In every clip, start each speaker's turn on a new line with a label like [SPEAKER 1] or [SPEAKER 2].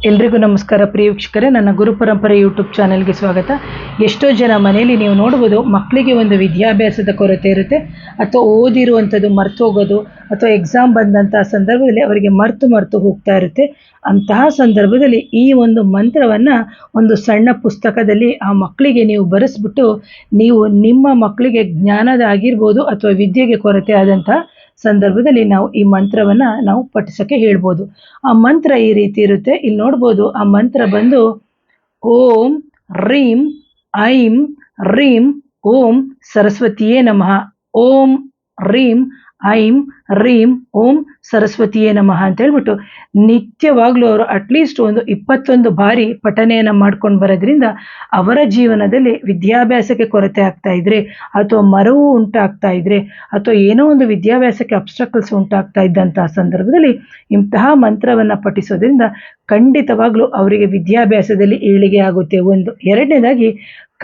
[SPEAKER 1] ಎಲ್ರಿಗೂ ನಮಸ್ಕಾರ ಪ್ರಿಯ ವೀಕ್ಷಕರೇ, ನನ್ನ ಗುರು ಪರಂಪರೆ ಯೂಟ್ಯೂಬ್ ಚಾನೆಲ್ಗೆ ಸ್ವಾಗತ. ಎಷ್ಟೋ ಜನ ಮನೆಯಲ್ಲಿ ನೀವು ನೋಡ್ಬೋದು, ಮಕ್ಕಳಿಗೆ ಒಂದು ವಿದ್ಯಾಭ್ಯಾಸದ ಕೊರತೆ ಇರುತ್ತೆ, ಅಥವಾ ಓದಿರುವಂಥದ್ದು ಮರ್ತು ಹೋಗೋದು, ಅಥವಾ ಎಕ್ಸಾಮ್ ಬಂದಂಥ ಸಂದರ್ಭದಲ್ಲಿ ಅವರಿಗೆ ಮರ್ತು ಹೋಗ್ತಾ ಇರುತ್ತೆ. ಅಂತಹ ಸಂದರ್ಭದಲ್ಲಿ ಈ ಒಂದು ಮಂತ್ರವನ್ನು ಒಂದು ಸಣ್ಣ ಪುಸ್ತಕದಲ್ಲಿ ಆ ಮಕ್ಕಳಿಗೆ ನೀವು ಬರೆಸ್ಬಿಟ್ಟು, ನೀವು ನಿಮ್ಮ ಮಕ್ಕಳಿಗೆ ಜ್ಞಾನದ ಆಗಿರ್ಬೋದು ಅಥವಾ ವಿದ್ಯೆಗೆ ಕೊರತೆ ಆದಂತಹ ಸಂದರ್ಭದಲ್ಲಿ ನಾವು ಈ ಮಂತ್ರವನ್ನು ನಾವು ಪಠಿಸೋಕ್ಕೆ ಹೇಳ್ಬೋದು. ಆ ಮಂತ್ರ ಈ ರೀತಿ ಇರುತ್ತೆ, ಇಲ್ಲಿ ನೋಡ್ಬೋದು. ಆ ಮಂತ್ರ ಬಂದು ಓಂ ರೀಂ ಐಂ ರೀಂ ಓಂ ಸರಸ್ವತಿಯೇ ನಮಃ. ಓಂ ರೀಂ ಐಂ ರೀಂ ಓಂ ಸರಸ್ವತಿಯೇ ನಮಃ ಅಂತ ಹೇಳ್ಬಿಟ್ಟು ನಿತ್ಯವಾಗ್ಲೂ ಅವರು ಅಟ್ಲೀಸ್ಟ್ ಒಂದು 21 ಬಾರಿ ಪಠನೆಯನ್ನು ಮಾಡ್ಕೊಂಡು ಬರೋದ್ರಿಂದ ಅವರ ಜೀವನದಲ್ಲಿ ವಿದ್ಯಾಭ್ಯಾಸಕ್ಕೆ ಕೊರತೆ ಆಗ್ತಾ ಇದ್ರೆ, ಅಥವಾ ಮರವು ಉಂಟಾಗ್ತಾ ಇದ್ರೆ, ಅಥವಾ ಏನೋ ಒಂದು ವಿದ್ಯಾಭ್ಯಾಸಕ್ಕೆ ಅಬ್ಸ್ಟ್ರಕಲ್ಸ್ ಉಂಟಾಗ್ತಾ ಇದ್ದಂತಹ ಸಂದರ್ಭದಲ್ಲಿ ಇಂತಹ ಮಂತ್ರವನ್ನು ಪಠಿಸೋದ್ರಿಂದ ಖಂಡಿತವಾಗ್ಲೂ ಅವರಿಗೆ ವಿದ್ಯಾಭ್ಯಾಸದಲ್ಲಿ ಏಳಿಗೆ ಆಗುತ್ತೆ. ಒಂದು ಎರಡನೇದಾಗಿ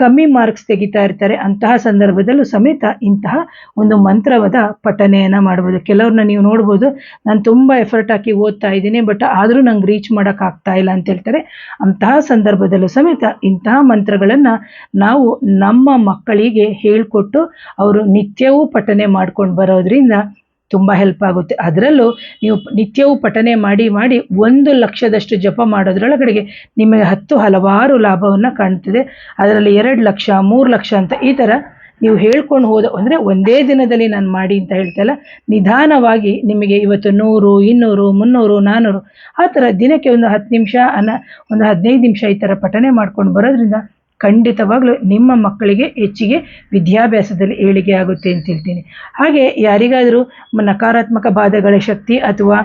[SPEAKER 1] ಕಮ್ಮಿ ಮಾರ್ಕ್ಸ್ ತೆಗಿತಾ ಇರ್ತಾರೆ, ಅಂತಹ ಸಂದರ್ಭದಲ್ಲೂ ಸಮೇತ ಇಂತಹ ಒಂದು ಮಂತ್ರವಾದ ಪಠನೆಯನ್ನು ಮಾಡ್ಬೋದು. ಕೆಲವ್ರನ್ನ ನೀವು ನೋಡ್ಬೋದು, ನಾನು ತುಂಬ ಎಫರ್ಟ್ ಹಾಕಿ ಓದ್ತಾ ಇದ್ದೀನಿ, ಬಟ್ ಆದರೂ ನಂಗೆ ರೀಚ್ ಮಾಡೋಕ್ಕಾಗ್ತಾ ಇಲ್ಲ ಅಂತ ಹೇಳ್ತಾರೆ. ಅಂತಹ ಸಂದರ್ಭದಲ್ಲೂ ಸಮೇತ ಇಂತಹ ಮಂತ್ರಗಳನ್ನು ನಾವು ನಮ್ಮ ಮಕ್ಕಳಿಗೆ ಹೇಳಿಕೊಟ್ಟು ಅವರು ನಿತ್ಯವೂ ಪಠನೆ ಮಾಡ್ಕೊಂಡು ಬರೋದ್ರಿಂದ ತುಂಬ ಹೆಲ್ಪ್ ಆಗುತ್ತೆ. ಅದರಲ್ಲೂ ನೀವು ನಿತ್ಯವೂ ಪಠನೆ ಮಾಡಿ 1 ಲಕ್ಷದಷ್ಟು ಜಪ ಮಾಡೋದ್ರೊಳಗಡೆಗೆ ನಿಮಗೆ ಹಲವಾರು ಲಾಭವನ್ನು ಕಾಣ್ತದೆ. ಅದರಲ್ಲಿ 2 ಲಕ್ಷ 3 ಲಕ್ಷ ಅಂತ ಈ ಥರ ನೀವು ಹೇಳ್ಕೊಂಡು ಅಂದರೆ ಒಂದೇ ದಿನದಲ್ಲಿ ನಾನು ಮಾಡಿ ಅಂತ ಹೇಳ್ತಾ ಇಲ್ಲ, ನಿಧಾನವಾಗಿ ನಿಮಗೆ ಇವತ್ತು 100 200 300 400 ಆ ಥರ ದಿನಕ್ಕೆ ಒಂದು 10 ನಿಮಿಷ ಒಂದು 15 ನಿಮಿಷ ಈ ಥರ ಪಠನೆ ಮಾಡ್ಕೊಂಡು ಬರೋದ್ರಿಂದ ಖಂಡಿತವಾಗ್ಲೂ ನಿಮ್ಮ ಮಕ್ಕಳಿಗೆ ಹೆಚ್ಚಿಗೆ ವಿದ್ಯಾಭ್ಯಾಸದಲ್ಲಿ ಏಳಿಗೆ ಆಗುತ್ತೆ ಅಂತ ಹೇಳ್ತೀನಿ. ಹಾಗೆ ಯಾರಿಗಾದರೂ ನಕಾರಾತ್ಮಕ ಬಾಧೆಗಳ ಶಕ್ತಿ ಅಥವಾ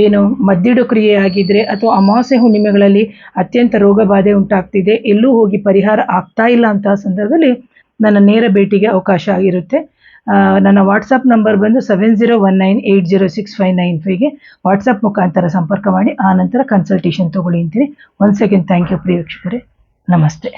[SPEAKER 1] ಏನು ಮದ್ದಿಡು ಕ್ರಿಯೆ ಆಗಿದ್ದರೆ, ಅಥವಾ ಅಮಾವಾಸ್ಯೆ ಹುಣ್ಣಿಮೆಗಳಲ್ಲಿ ಅತ್ಯಂತ ರೋಗ ಬಾಧೆ ಉಂಟಾಗ್ತಿದೆ, ಎಲ್ಲೂ ಹೋಗಿ ಪರಿಹಾರ ಆಗ್ತಾ ಇಲ್ಲ ಅಂತಹ ಸಂದರ್ಭದಲ್ಲಿ ನನ್ನ ನೇರ ಭೇಟಿಗೆ ಅವಕಾಶ ಆಗಿರುತ್ತೆ. ನನ್ನ ವಾಟ್ಸಪ್ ನಂಬರ್ ಬಂದು 7019806595ಗೆ ವಾಟ್ಸಪ್ ಮುಖಾಂತರ ಸಂಪರ್ಕ ಮಾಡಿ ಆ ನಂತರ ಕನ್ಸಲ್ಟೇಷನ್ ತೊಗೊಳ್ಳಿ ಅಂತೀನಿ. ಒನ್ಸ್ ಅಗೇನ್ ಥ್ಯಾಂಕ್ ಯು ಪ್ರಿಯ ವೀಕ್ಷಕರೇ, ನಮಸ್ತೆ.